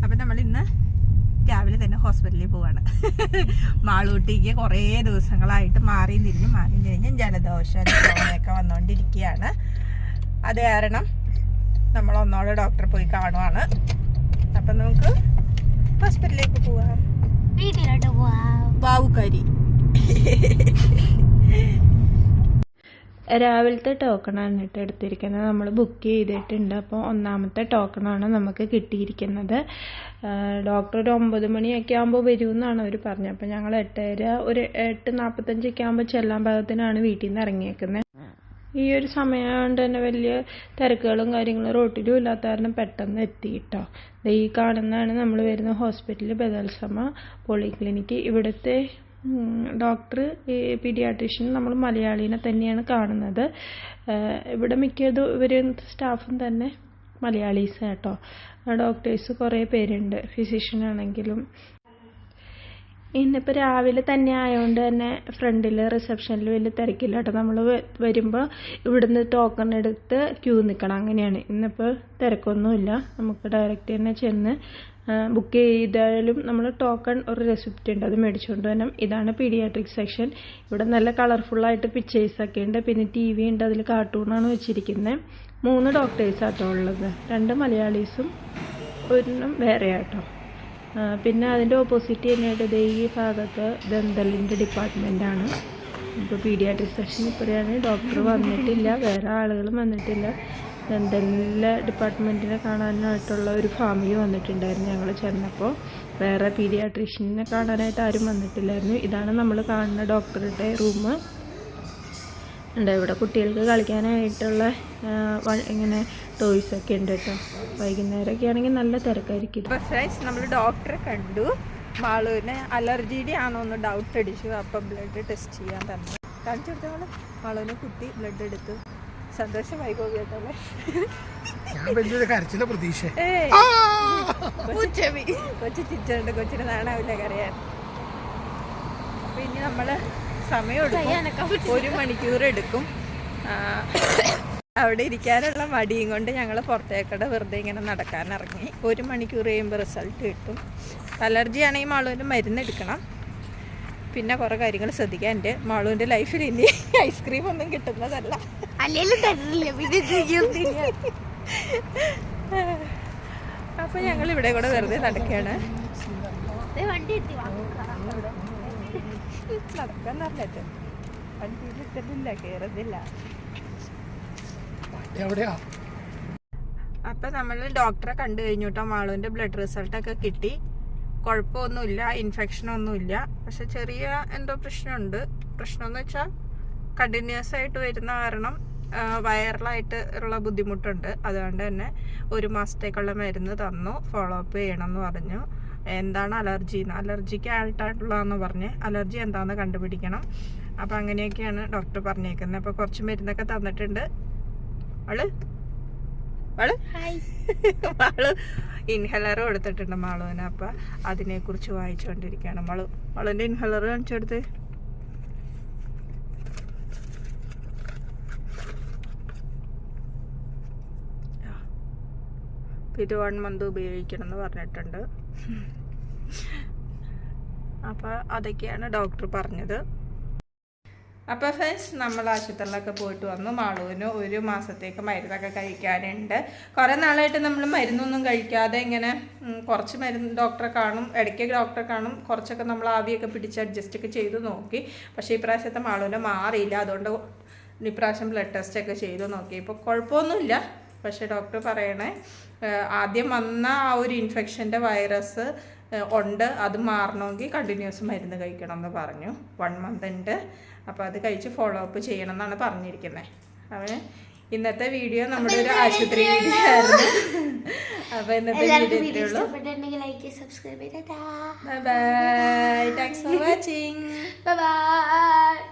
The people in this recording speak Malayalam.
അപ്പൊ നമ്മൾ ഇന്ന് രാവിലെ തന്നെ ഹോസ്പിറ്റലിൽ പോവാണ്. മാളൂട്ടിക്ക് കുറേ ദിവസങ്ങളായിട്ട് മാറി തിരിഞ്ഞ് ജലദോഷം ഒക്കെ വന്നുകൊണ്ടിരിക്കുകയാണ്. അത് കാരണം നമ്മൾ ഒന്നോടെ ഡോക്ടറെ പോയി കാണുവാണ്. അപ്പൊ നമുക്ക് ഹോസ്പിറ്റലിലേക്ക് പോവാം. വീട്ടിലോട്ട് പോവാം. ബാവുക്കാരി രാവിലത്തെ ടോക്കണാണ് കേട്ടോ എടുത്തിരിക്കുന്നത്. നമ്മൾ ബുക്ക് ചെയ്തിട്ടുണ്ട്. അപ്പോൾ ഒന്നാമത്തെ ടോക്കണാണ് നമുക്ക് കിട്ടിയിരിക്കുന്നത്. ഡോക്ടർ ഒരു 9 മണിയൊക്കെ ആകുമ്പോൾ വരുമെന്നാണ് അവർ പറഞ്ഞത്. അപ്പോൾ ഞങ്ങൾ 8:30 ഒരു 8:45 ആകുമ്പോൾ ചെല്ലാൻ പാകത്തിനാണ് വീട്ടിൽ നിന്ന് ഇറങ്ങിയേക്കുന്നത്. ഈ ഒരു സമയം കൊണ്ട് തന്നെ വലിയ തിരക്കുകളും കാര്യങ്ങളും റോട്ടിലും ഇല്ലാത്ത കാരണം പെട്ടെന്ന് എത്തി കേട്ടോ. ഈ കാണുന്നതാണ് നമ്മൾ വരുന്ന ഹോസ്പിറ്റൽ, ബദൽസമ പോളിക്ലിനിക്ക്. ഇവിടുത്തെ ഡോക്ടർ പീഡിയാട്രീഷ്യൻ നമ്മൾ മലയാളീനെ തന്നെയാണ് കാണുന്നത്. ഇവിടെ ഇവരും സ്റ്റാഫും തന്നെ മലയാളീസ് കേട്ടോ. ഡോക്ടേഴ്സ് കുറേ പേരുണ്ട്, ഫിസിഷ്യൻ ആണെങ്കിലും. ഇന്നിപ്പോൾ രാവിലെ തന്നെ ആയതുകൊണ്ട് തന്നെ ഫ്രണ്ടിൽ റിസപ്ഷനിൽ വലിയ തിരക്കില്ല കേട്ടോ. നമ്മൾ വരുമ്പോൾ ഇവിടുന്ന് ടോക്കൺ എടുത്ത് ക്യൂ നിൽക്കണം, അങ്ങനെയാണ്. ഇന്നിപ്പോൾ തിരക്കൊന്നുമില്ല. നമുക്ക് ഡയറക്റ്റ് തന്നെ ചെന്ന് ബുക്ക് ചെയ്താലും നമ്മൾ ടോക്കൺ ഒരു റെസിപ്റ്റ് ഉണ്ട്, അത് മേടിച്ചുകൊണ്ട് വരണം. ഇതാണ് പീഡിയാട്രിക് സെക്ഷൻ. ഇവിടെ നല്ല കളർഫുള്ളായിട്ട് പിക്ചേഴ്സൊക്കെ ഉണ്ട്. പിന്നെ TV ഉണ്ട്, അതിൽ കാർട്ടൂണാണ് വെച്ചിരിക്കുന്നത്. 3 ഡോക്ടേഴ്സാട്ടോ ഉള്ളത്, 2 മലയാളീസും ഒരെണ്ണം വേറെ ആട്ടോ. പിന്നെ അതിൻ്റെ ഓപ്പോസിറ്റ് തന്നെയായിട്ട് ഈ ഭാഗത്ത് ദന്തലിൻ്റെ ഡിപ്പാർട്ട്മെൻറ്റാണ്. ഇപ്പോൾ പീഡിയാട്രിക് സെക്ഷൻ ഇപ്പോഴാണ്. ഡോക്ടർ വന്നിട്ടില്ല, വേറെ ആളുകളും വന്നിട്ടില്ല. ദന്തലിലെ ഡിപ്പാർട്ട്മെൻറ്റിനെ കാണാനായിട്ടുള്ള ഒരു ഫാമിലി വന്നിട്ടുണ്ടായിരുന്നു ഞങ്ങൾ ചെന്നപ്പോൾ. വേറെ പീഡിയാട്രീഷ്യനെ കാണാനായിട്ട് ആരും വന്നിട്ടില്ലായിരുന്നു. ഇതാണ് നമ്മൾ കാണുന്ന ഡോക്ടറുടെ റൂം. ഉണ്ട് ഇവിടെ കുട്ടികൾക്ക് കളിക്കാനായിട്ടുള്ള ഇങ്ങനെ ടോയ്സൊക്കെ ഉണ്ട് കേട്ടോ. വൈകുന്നേരമൊക്കെ ആണെങ്കിൽ നല്ല തിരക്കായിരിക്കും. നമ്മൾ ഡോക്ടറെ കണ്ടു. മാളുവിന് അലർജിയുടെ ആണോന്ന് ഡൗട്ട് അടിച്ചു. അപ്പം ബ്ലഡ് ടെസ്റ്റ് ചെയ്യാൻ തന്നെ കാണിച്ചു കൊടുത്തോളൂ. മാളുവിന് കുത്തി ബ്ലഡ് എടുത്തു. സന്തോഷമായി പോകട്ടല്ലേ. കൊച്ചു ചിറ്റുണ്ട്, കൊച്ചിന് നാണാവില്ല കരയാൻ. പിന്നെ നമ്മള് സമയം എടുക്കും, 1 മണിക്കൂർ എടുക്കും. അവിടെ ഇരിക്കാനുള്ള മടിയും കൊണ്ട് ഞങ്ങൾ പുറത്തേക്കടെ വെറുതെ ഇങ്ങനെ നടക്കാൻ ഇറങ്ങി. 1 മണിക്കൂർ കഴിയുമ്പോൾ റിസൾട്ട് കിട്ടും. അലർജി ആണെങ്കിൽ മാളുവിൻ്റെ മരുന്നെടുക്കണം. പിന്നെ കുറേ കാര്യങ്ങൾ ശ്രദ്ധിക്കാൻ. എൻ്റെ മാളുവിൻ്റെ ലൈഫിൽ ഇനി ഐസ്ക്രീം ഒന്നും കിട്ടുന്നതല്ല. അപ്പൊ ഞങ്ങൾ ഇവിടെ കൂടെ വെറുതെ നടക്കുകയാണ്. നടക്കാൻ പറഞ്ഞിട്ട് വണ്ടിയിൽ ഇട്ടിട്ടില്ല, കയറുന്നില്ല. അപ്പൊ നമ്മൾ ഡോക്ടറെ കണ്ടു കഴിഞ്ഞു കേട്ടോ. മാളുവിന്റെ ബ്ലഡ് റിസൾട്ടൊക്കെ കിട്ടി. കുഴപ്പമൊന്നുമില്ല, ഇൻഫെക്ഷനൊന്നുമില്ല. പക്ഷെ ചെറിയ എന്തോ പ്രശ്നമുണ്ട്. പ്രശ്നമെന്ന് വെച്ചാൽ കണ്ടിന്യൂസ് ആയിട്ട് വരുന്ന കാരണം വൈറലായിട്ട് ഉള്ള ബുദ്ധിമുട്ടുണ്ട്. അതുകൊണ്ട് തന്നെ 1 മാസത്തേക്കുള്ള മരുന്ന് തന്നു, ഫോളോ അപ്പ് ചെയ്യണം എന്ന് പറഞ്ഞു. എന്താണ് അലർജിക്ക് ആയിട്ടായിട്ടുള്ളതെന്ന് പറഞ്ഞ് അലർജി എന്താണെന്ന് കണ്ടുപിടിക്കണം. അപ്പം അങ്ങനെയൊക്കെയാണ് ഡോക്ടർ പറഞ്ഞേക്കുന്നത്. അപ്പോൾ കുറച്ച് മരുന്നൊക്കെ തന്നിട്ടുണ്ട്. മാള് ഇൻഹലർ കൊടുത്തിട്ടുണ്ട് മാളുവിന്. അപ്പം അതിനെക്കുറിച്ച് വായിച്ചുകൊണ്ടിരിക്കുകയാണ്. മാളുവിൻ്റെ ഇൻഹലർ കാണിച്ചു കൊടുത്ത്. ഇത് 1 മന്ത് ഉപയോഗിക്കണം എന്ന് പറഞ്ഞിട്ടുണ്ട്. അപ്പം അതൊക്കെയാണ് ഡോക്ടർ പറഞ്ഞത്. അപ്പോൾ ഫ്രണ്ട്സ്, നമ്മൾ ആശുപത്രിയിലൊക്കെ പോയിട്ട് വന്നു. മാളുവിന് 1 മാസത്തേക്ക് മരുന്നൊക്കെ കഴിക്കാനുണ്ട്. കുറേ നാളായിട്ട് നമ്മൾ മരുന്നൊന്നും കഴിക്കാതെ ഇങ്ങനെ കുറച്ച് മരുന്ന് ഡോക്ടറെ കാണും, ഇടയ്ക്ക് ഡോക്ടറെ കാണും. കുറച്ചൊക്കെ നമ്മൾ ആവിയൊക്കെ പിടിച്ച് അഡ്ജസ്റ്റ് ഒക്കെ ചെയ്ത് നോക്കി. പക്ഷേ ഇപ്രാവശ്യത്തെ മാളുവിന് മാറിയില്ല. അതുകൊണ്ട് ഇപ്രാവശ്യം ബ്ലഡ് ടെസ്റ്റൊക്കെ ചെയ്ത് നോക്കി. ഇപ്പോൾ കുഴപ്പമൊന്നുമില്ല. പക്ഷേ ഡോക്ടർ പറയണേ ആദ്യം വന്ന ആ ഒരു ഇൻഫെക്ഷൻ്റെ വൈറസ് ഉണ്ട്, അത് മാറണമെങ്കിൽ കണ്ടിന്യൂസ് മരുന്ന് കഴിക്കണം എന്ന് പറഞ്ഞു. 1 മന്ത് ഉണ്ട്. അപ്പോൾ അത് കഴിച്ച് ഫോളോ അപ്പ് ചെയ്യണം എന്നാണ് പറഞ്ഞിരിക്കുന്നത്. അവന് ഇന്നത്തെ വീഡിയോ നമ്മുടെ ഒരു ആശുപത്രി വീഡിയോ ആയിരുന്നു. അപ്പോൾ ഇന്നത്തെ വീഡിയോ ഇത്രയേ ഉള്ളൂ. Bye bye. Thanks for watching. Bye bye.